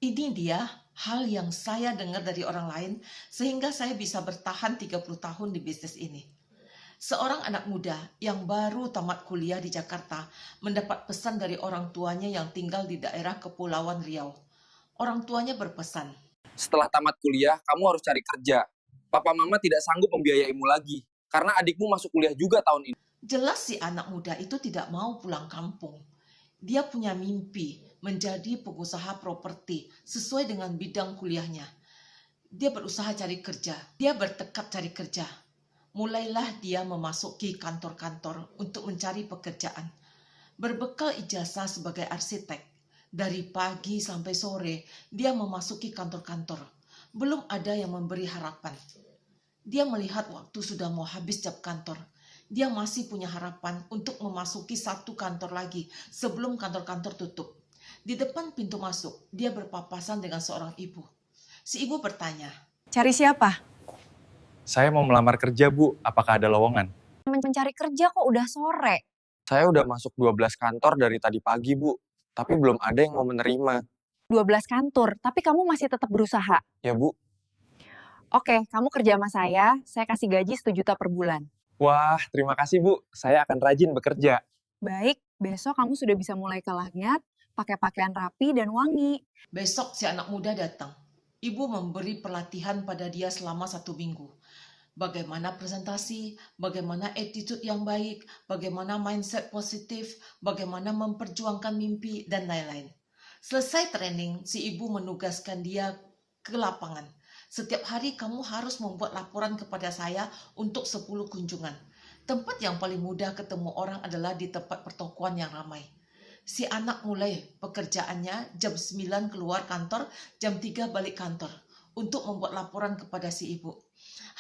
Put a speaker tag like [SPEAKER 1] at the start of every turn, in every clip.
[SPEAKER 1] Ini dia hal yang saya dengar dari orang lain sehingga saya bisa bertahan 30 tahun di bisnis ini. Seorang anak muda yang baru tamat kuliah di Jakarta mendapat pesan dari orang tuanya yang tinggal di daerah Kepulauan Riau. Orang tuanya berpesan,
[SPEAKER 2] Setelah tamat kuliah, kamu harus cari kerja. Papa mama tidak sanggup membiayaimu lagi, karena adikmu masuk kuliah juga tahun ini.
[SPEAKER 1] jelas si anak muda itu tidak mau pulang kampung. Dia punya mimpi menjadi pengusaha properti sesuai dengan bidang kuliahnya. Dia berusaha cari kerja, dia bertekad cari kerja. Mulailah dia memasuki kantor-kantor untuk mencari pekerjaan. Berbekal ijazah sebagai arsitek, dari pagi sampai sore dia memasuki kantor-kantor. Belum ada yang memberi harapan. Dia melihat waktu sudah mau habis jam kantor. Dia masih punya harapan untuk memasuki satu kantor lagi sebelum kantor-kantor tutup. Di depan pintu masuk, dia berpapasan dengan seorang ibu. Si ibu bertanya,
[SPEAKER 3] Cari siapa?
[SPEAKER 2] Saya mau melamar kerja, Bu. Apakah ada lowongan?
[SPEAKER 3] Mencari kerja kok udah sore.
[SPEAKER 2] Saya udah masuk 12 kantor dari tadi pagi, Bu. Tapi belum ada yang mau menerima.
[SPEAKER 3] 12 kantor, tapi kamu masih tetap berusaha.
[SPEAKER 2] Ya, Bu.
[SPEAKER 3] Oke, kamu kerja sama saya kasih gaji 1 juta per bulan.
[SPEAKER 2] Wah, terima kasih, Bu. Saya akan rajin bekerja.
[SPEAKER 3] Baik, besok kamu sudah bisa mulai ke Langit, pakai pakaian rapi dan wangi.
[SPEAKER 1] besok si anak muda datang. Ibu memberi pelatihan pada dia selama 1 minggu. Bagaimana presentasi, bagaimana attitude yang baik, bagaimana mindset positif, bagaimana memperjuangkan mimpi, dan lain-lain. Selesai training, si ibu menugaskan dia ke lapangan. Setiap hari kamu harus membuat laporan kepada saya untuk 10 kunjungan. Tempat yang paling mudah ketemu orang adalah di tempat pertokoan yang ramai. Si anak mulai pekerjaannya jam 9 keluar kantor, jam 3 balik kantor untuk membuat laporan kepada si ibu.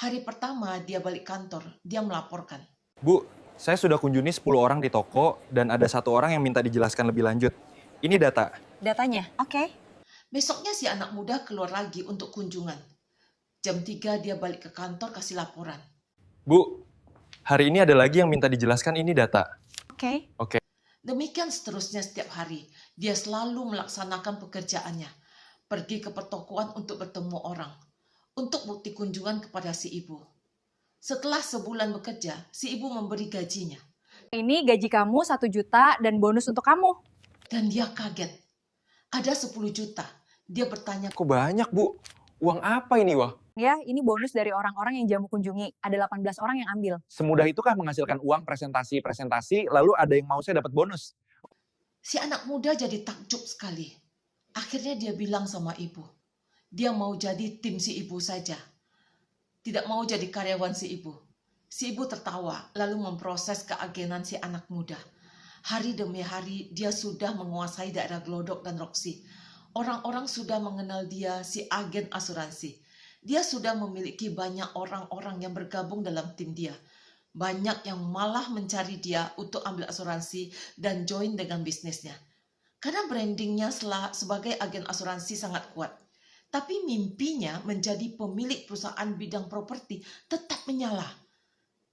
[SPEAKER 1] Hari pertama dia balik kantor, dia melaporkan.
[SPEAKER 2] Bu, saya sudah kunjungi 10 orang di toko dan ada 1 orang yang minta dijelaskan lebih lanjut. Ini data.
[SPEAKER 3] Datanya, oke.
[SPEAKER 1] Besoknya si anak muda keluar lagi untuk kunjungan. Jam 3 dia balik ke kantor kasih laporan.
[SPEAKER 2] Bu, hari ini ada lagi yang minta dijelaskan ini data.
[SPEAKER 3] Oke.
[SPEAKER 2] Oke.
[SPEAKER 1] Demikian seterusnya setiap hari. Dia selalu melaksanakan pekerjaannya. Pergi ke pertokoan untuk bertemu orang. Untuk bukti kunjungan kepada si ibu. Setelah sebulan bekerja, si ibu memberi gajinya.
[SPEAKER 3] Ini gaji kamu 1 juta dan bonus untuk kamu.
[SPEAKER 1] Dan dia kaget. Ada 10 juta. Dia bertanya,
[SPEAKER 2] Kok banyak, Bu? Uang apa ini, wah?
[SPEAKER 3] Ya, ini bonus dari orang-orang yang jamu kunjungi. Ada 18 orang yang ambil.
[SPEAKER 2] Semudah itukah menghasilkan uang presentasi, lalu ada yang mau saya dapat bonus?
[SPEAKER 1] si anak muda jadi takjub sekali. Akhirnya dia bilang sama ibu, dia mau jadi tim si ibu saja. Tidak mau jadi karyawan si ibu. Si ibu tertawa lalu memproses keagenan si anak muda. Hari demi hari dia sudah menguasai daerah Glodok dan Roxy. Orang-orang sudah mengenal dia si agen asuransi. Dia sudah memiliki banyak orang-orang yang bergabung dalam tim dia. Banyak yang malah mencari dia untuk ambil asuransi dan join dengan bisnisnya. Karena brandingnya sebagai agen asuransi sangat kuat. Tapi mimpinya menjadi pemilik perusahaan bidang properti tetap menyala.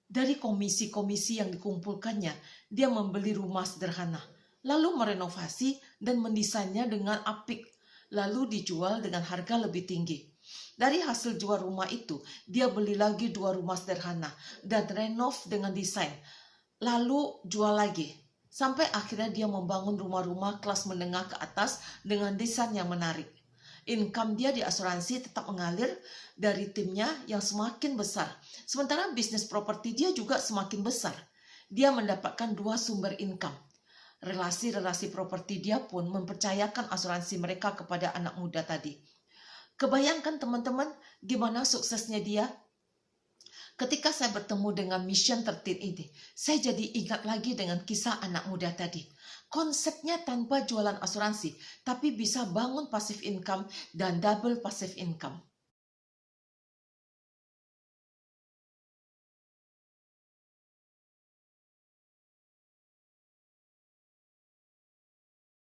[SPEAKER 1] Dari komisi-komisi yang dikumpulkannya, dia membeli rumah sederhana, lalu merenovasi dan mendesainnya dengan apik, lalu dijual dengan harga lebih tinggi. Dari hasil jual rumah itu, dia beli lagi 2 rumah sederhana dan renov dengan desain, lalu jual lagi. Sampai akhirnya dia membangun rumah-rumah kelas menengah ke atas dengan desain yang menarik. Income dia di asuransi tetap mengalir dari timnya yang semakin besar. Sementara bisnis properti dia juga semakin besar. Dia mendapatkan 2 sumber income. Relasi-relasi properti dia pun mempercayakan asuransi mereka kepada anak muda tadi. Kebayangkan teman-teman gimana suksesnya dia? Ketika saya bertemu dengan Mission 13 ini, saya jadi ingat lagi dengan kisah anak muda tadi. Konsepnya tanpa jualan asuransi, tapi bisa bangun passive income dan double passive income.